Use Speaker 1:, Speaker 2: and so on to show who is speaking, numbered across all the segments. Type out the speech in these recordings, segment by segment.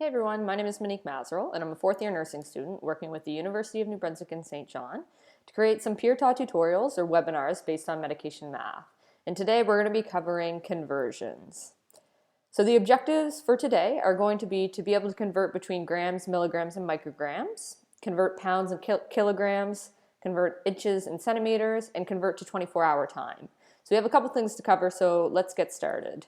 Speaker 1: Hey everyone, my name is Monique Mazeral, and I'm a fourth-year nursing student working with the University of New Brunswick in St. John to create some peer-taught tutorials or webinars based on medication math. And today we're going to be covering conversions. So the objectives for today are going to be able to convert between grams, milligrams, and micrograms, convert pounds and kilograms, convert inches and centimeters, and convert to 24-hour time. So we have a couple things to cover, so let's get started.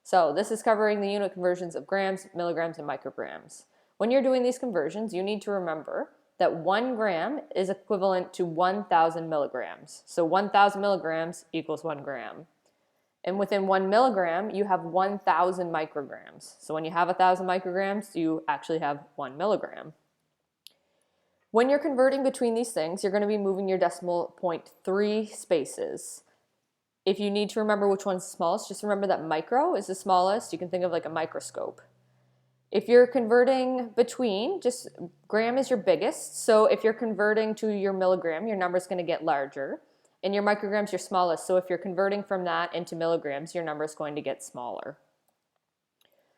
Speaker 1: So this is covering the unit conversions of grams, milligrams, and micrograms. When you're doing these conversions, you need to remember that 1 gram is equivalent to 1,000 milligrams. So 1,000 milligrams equals 1 gram. And within 1 milligram, you have 1,000 micrograms. So when you have 1,000 micrograms, you actually have 1 milligram. When you're converting between these things, you're going to be moving your decimal point 3 spaces. If you need to remember which one's the smallest, just remember that micro is the smallest. You can think of like a microscope. If you're converting between, just gram is your biggest. So if you're converting to your milligram, your number is going to get larger. And your micrograms, your smallest. So if you're converting from that into milligrams, your number is going to get smaller.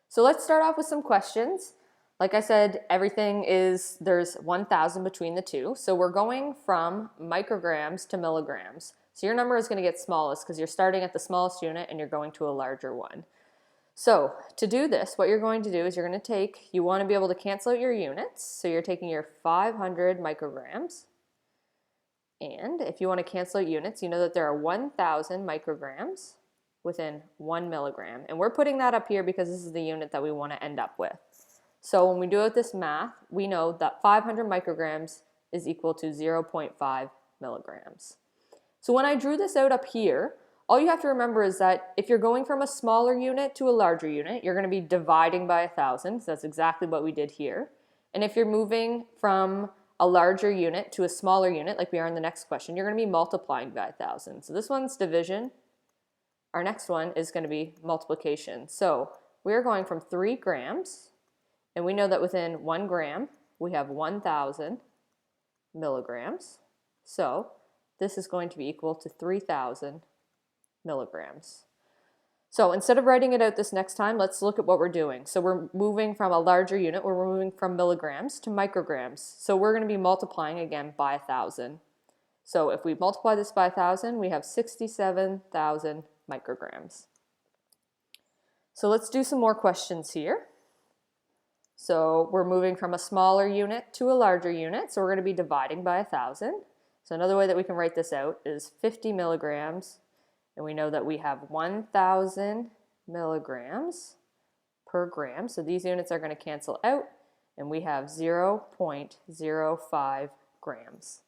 Speaker 1: So let's start off with some questions. Like I said, there's 1,000 between the two. So we're going from micrograms to milligrams. So your number is going to get smallest because you're starting at the smallest unit and you're going to a larger one. So to do this, what you're going to do is you want to be able to cancel out your units. So you're taking your 500 micrograms. And if you want to cancel out units, you know that there are 1,000 micrograms within 1 milligram. And we're putting that up here because this is the unit that we want to end up with. So when we do out this math, we know that 500 micrograms is equal to 0.5 milligrams. So when I drew this out up here, all you have to remember is that if you're going from a smaller unit to a larger unit, you're going to be dividing by 1,000. So that's exactly what we did here. And if you're moving from a larger unit to a smaller unit, like we are in the next question, you're going to be multiplying by 1,000. So this one's division. Our next one is going to be multiplication. So we're going from 3 grams, and we know that within 1 gram, we have 1,000 milligrams. So this is going to be equal to 3,000 milligrams. So instead of writing it out this next time, let's look at what we're doing. So we're moving from a larger unit, we're moving from milligrams to micrograms. So we're going to be multiplying again by 1,000. So if we multiply this by 1,000, we have 67,000 micrograms. So let's do some more questions here. So we're moving from a smaller unit to a larger unit, so we're going to be dividing by 1,000. So another way that we can write this out is 50 milligrams, and we know that we have 1,000 milligrams per gram. So these units are going to cancel out, and we have 0.05 grams.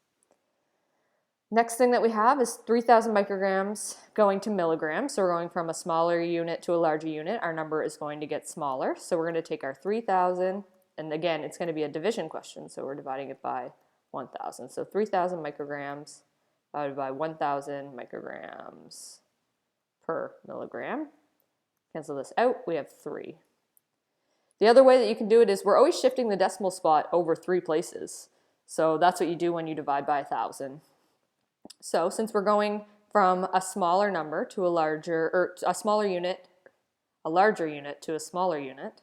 Speaker 1: Next thing that we have is 3,000 micrograms going to milligrams. So we're going from a smaller unit to a larger unit. Our number is going to get smaller. So we're going to take our 3,000, and again, it's going to be a division question, so we're dividing it by 1,000. So 3,000 micrograms divided by 1,000 micrograms per milligram. Cancel this out, we have 3. The other way that you can do it is we're always shifting the decimal spot over 3 places. So that's what you do when you divide by 1,000. So since we're going from a smaller number to a larger unit to a smaller unit,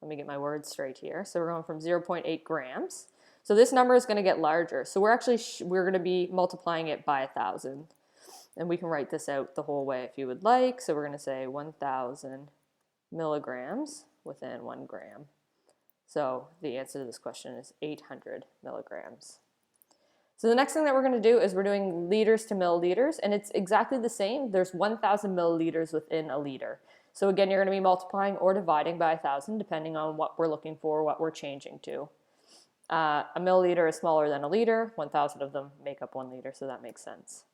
Speaker 1: let me get my words straight here. So we're going from 0.8 grams. So this number is going to get larger. So we're going to be multiplying it by 1,000. And we can write this out the whole way if you would like. So we're going to say 1,000 milligrams within 1 gram. So the answer to this question is 800 milligrams. So the next thing that we're going to do is we're doing liters to milliliters, and it's exactly the same. There's 1,000 milliliters within a liter. So again, you're going to be multiplying or dividing by 1,000 depending on what we're looking for, what we're changing to. A milliliter is smaller than a liter. 1,000 of them make up 1 liter, so that makes sense.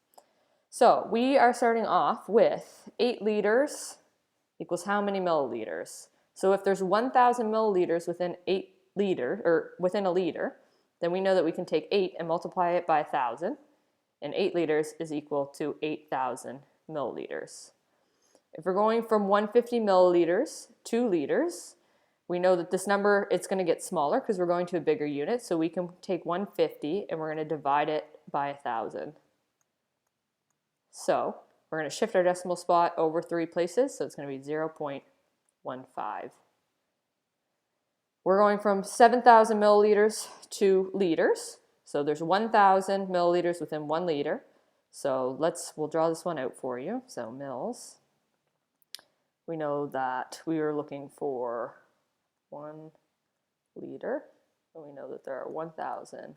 Speaker 1: So we are starting off with 8 liters equals how many milliliters? So if there's 1,000 milliliters within a liter, then we know that we can take 8 and multiply it by 1,000, and 8 liters is equal to 8,000 milliliters. If we're going from 150 milliliters to liters, we know that this number, it's going to get smaller because we're going to a bigger unit, so we can take 150 and we're going to divide it by 1,000. So we're going to shift our decimal spot over 3 places, so it's going to be 0.15. We're going from 7,000 milliliters to liters. So there's 1,000 milliliters within 1 liter. So we'll draw this one out for you. So mils. We know that we are looking for 1 liter. And we know that there are 1,000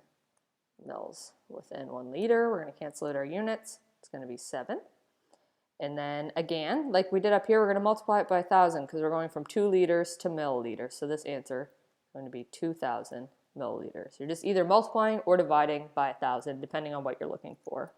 Speaker 1: mils within 1 liter. We're going to cancel out our units. It's going to be 7. And then again, like we did up here, we're going to multiply it by 1,000 because we're going from 2 liters to milliliters. So this answer is going to be 2,000 milliliters. You're just either multiplying or dividing by 1,000, depending on what you're looking for.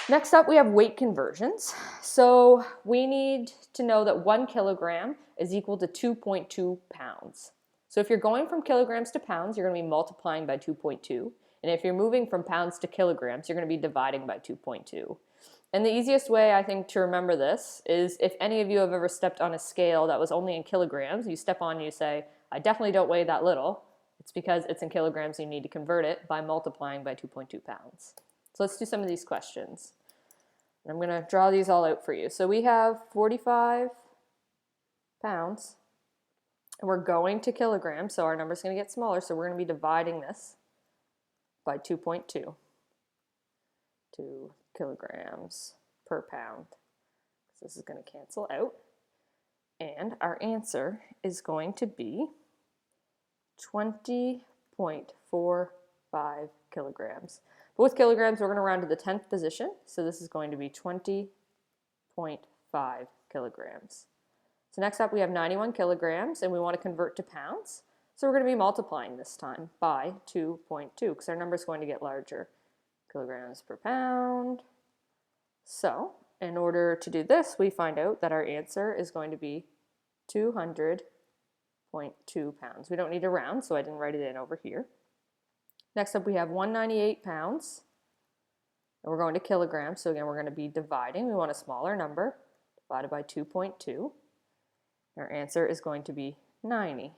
Speaker 1: Next up, we have weight conversions. So we need to know that 1 kilogram is equal to 2.2 pounds. So if you're going from kilograms to pounds, you're going to be multiplying by 2.2. And if you're moving from pounds to kilograms, you're going to be dividing by 2.2. And the easiest way, I think, to remember this is if any of you have ever stepped on a scale that was only in kilograms, you step on and you say, I definitely don't weigh that little. It's because it's in kilograms, you need to convert it by multiplying by 2.2 pounds. So let's do some of these questions. And I'm going to draw these all out for you. So we have 45 pounds, and we're going to kilograms, so our number's going to get smaller, so we're going to be dividing this by 2.2. 2 kilograms per pound. So this is going to cancel out. And our answer is going to be 20.45 kilograms. But with kilograms, we're going to round to the 10th position. So this is going to be 20.5 kilograms. So next up, we have 91 kilograms, and we want to convert to pounds. So we're going to be multiplying this time by 2.2 because our number is going to get larger. Kilograms per pound. So in order to do this, we find out that our answer is going to be 200.2 pounds. We don't need to round, so I didn't write it in over here. Next up, we have 198 pounds. And we're going to kilograms, so again, we're going to be dividing. We want a smaller number, divided by 2.2. Our answer is going to be 90.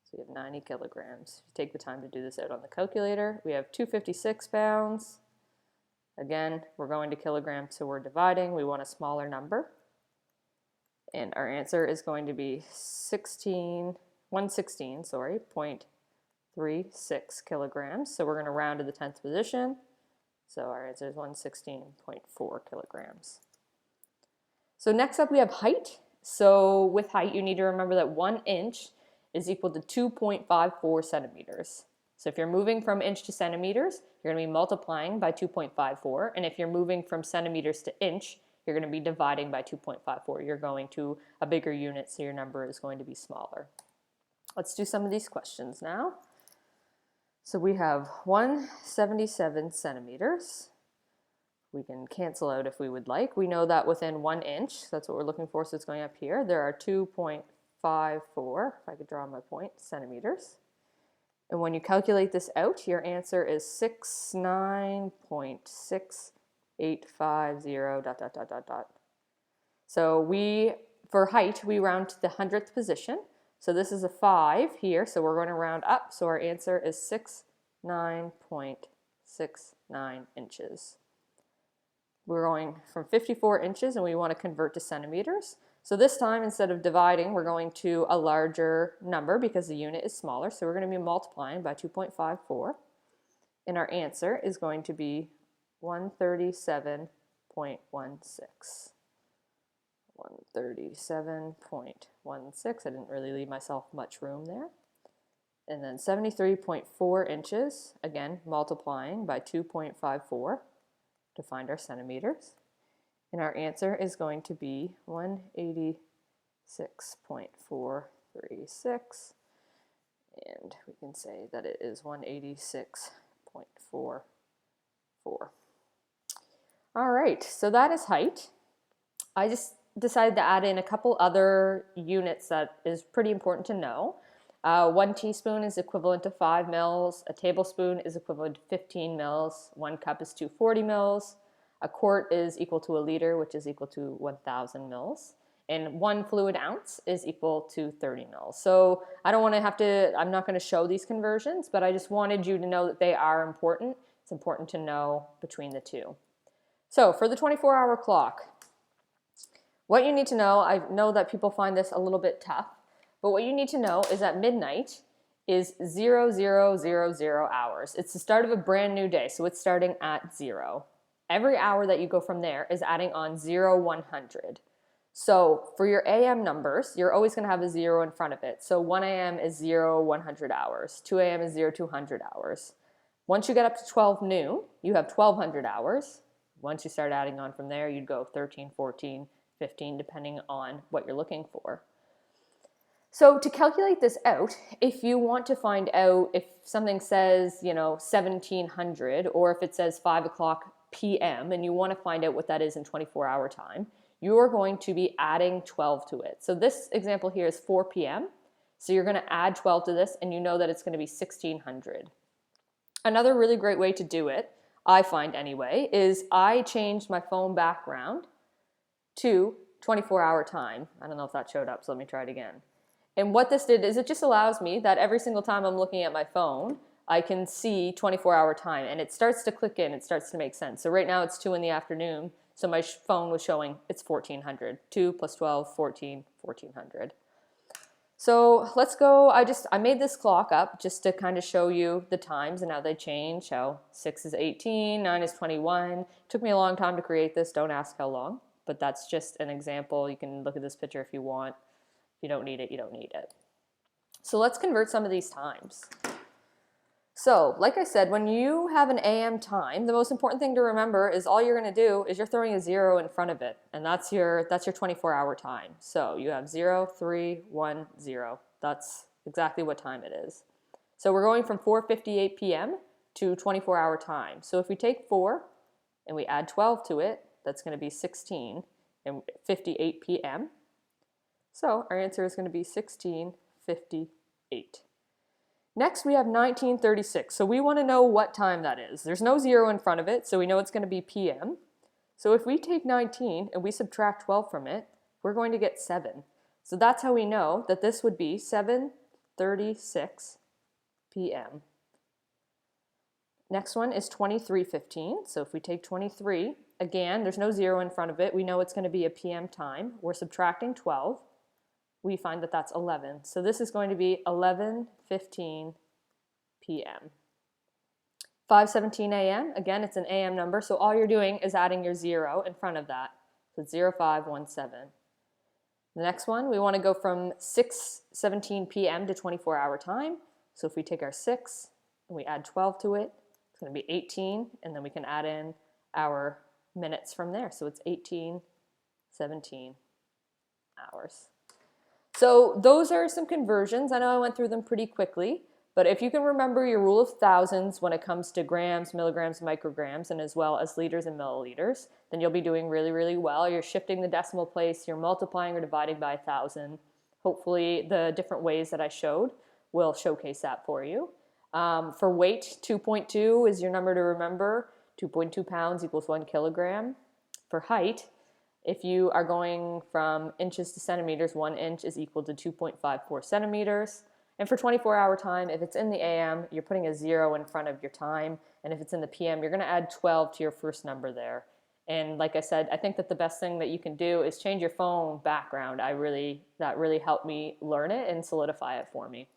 Speaker 1: So we have 90 kilograms. If you take the time to do this out on the calculator, we have 256 pounds. Again, we're going to kilograms, so we're dividing. We want a smaller number. And our answer is going to be 116.36 kilograms. So we're going to round to the 10th position. So our answer is 116.4 kilograms. So next up we have height. So with height, you need to remember that 1 inch is equal to 2.54 centimeters. So if you're moving from inch to centimeters, you're going to be multiplying by 2.54. And if you're moving from centimeters to inch, you're going to be dividing by 2.54. You're going to a bigger unit, so your number is going to be smaller. Let's do some of these questions now. So we have 177 centimeters. We can cancel out if we would like. We know that within 1 inch, that's what we're looking for, so it's going up here, there are 2.54, if I could draw my point, centimeters. And when you calculate this out, your answer is 69.6850 ... So for height, we round to the 100th position. So this is a 5 here, so we're going to round up. So our answer is 69.69 inches. We're going from 54 inches, and we want to convert to centimeters. So this time, instead of dividing, we're going to a larger number because the unit is smaller. So we're going to be multiplying by 2.54. And our answer is going to be 137.16. 137.16. I didn't really leave myself much room there. And then 73.4 inches, again, multiplying by 2.54 to find our centimeters. And our answer is going to be 186.436. And we can say that it is 186.44. All right, so that is height. I just decided to add in a couple other units that is pretty important to know. 1 teaspoon is equivalent to 5 mils. A tablespoon is equivalent to 15 mils. 1 cup is 240 mils. A quart is equal to a liter, which is equal to 1,000 mils. And 1 fluid ounce is equal to 30 mils. So I'm not going to show these conversions, but I just wanted you to know that they are important. It's important to know between the two. So for the 24-hour clock, what you need to know, I know that people find this a little bit tough, But what you need to know is that midnight is 0000 hours. It's the start of a brand new day, so it's starting at 0. Every hour that you go from there is adding on 100. So for your AM numbers, you're always going to have a 0 in front of it. So 1 AM is 100 hours. 2 AM is 200 hours. Once you get up to 12 noon, you have 1200 hours. Once you start adding on from there, you'd go 13, 14, 15, depending on what you're looking for. So to calculate this out, if you want to find out if something says, 1700, or if it says 5 o'clock p.m. and you want to find out what that is in 24-hour time, you are going to be adding 12 to it. So this example here is 4 p.m. So you're going to add 12 to this, and you know that it's going to be 1600. Another really great way to do it, I find anyway, is I changed my phone background to 24-hour time. I don't know if that showed up, so let me try it again. And what this did is it just allows me that every single time I'm looking at my phone, I can see 24-hour time, and it starts to click in, it starts to make sense. So right now it's 2 in the afternoon, so my phone was showing it's 1400. 2 plus 12, 14, 1400. So let's go, I made this clock up just to kind of show you the times and how they change, how 6 is 18, 9 is 21. It took me a long time to create this, don't ask how long, but that's just an example. You can look at this picture if you want. If you don't need it, you don't need it. So let's convert some of these times. So, like I said, when you have an AM time, the most important thing to remember is all you're going to do is you're throwing a 0 in front of it, and that's your 24-hour time. So you have 0, 3, 1, 0. That's exactly what time it is. So we're going from 4:58 p.m. to 24-hour time. So if we take 4 and we add 12 to it, that's going to be 16 and 58 p.m. So our answer is going to be 16:58. Next, we have 1936. So we want to know what time that is. There's no 0 in front of it, so we know it's going to be p.m. So if we take 19 and we subtract 12 from it, we're going to get 7. So that's how we know that this would be 7:36 p.m. Next one is 23:15. So if we take 23, again, there's no 0 in front of it. We know it's going to be a p.m. time. We're subtracting 12. We find that that's 11. So this is going to be 11:15 p.m. 5:17 a.m. Again, it's an AM number, so all you're doing is adding your 0 in front of that. So it's 0517. The next one, we want to go from 6:17 p.m. to 24-hour time. So if we take our 6 and we add 12 to it, it's going to be 18, and then we can add in our minutes from there. So it's 18:17 hours. So those are some conversions. I know I went through them pretty quickly, but if you can remember your rule of thousands when it comes to grams, milligrams, micrograms, and as well as liters and milliliters, then you'll be doing really, really well. You're shifting the decimal place, you're multiplying or dividing by 1,000. Hopefully the different ways that I showed will showcase that for you. For weight, 2.2 is your number to remember. 2.2 pounds equals 1 kilogram. For height, if you are going from inches to centimeters, 1 inch is equal to 2.54 centimeters. And for 24-hour time, if it's in the AM, you're putting a 0 in front of your time. And if it's in the PM, you're going to add 12 to your first number there. And like I said, I think that the best thing that you can do is change your phone background. That really helped me learn it and solidify it for me.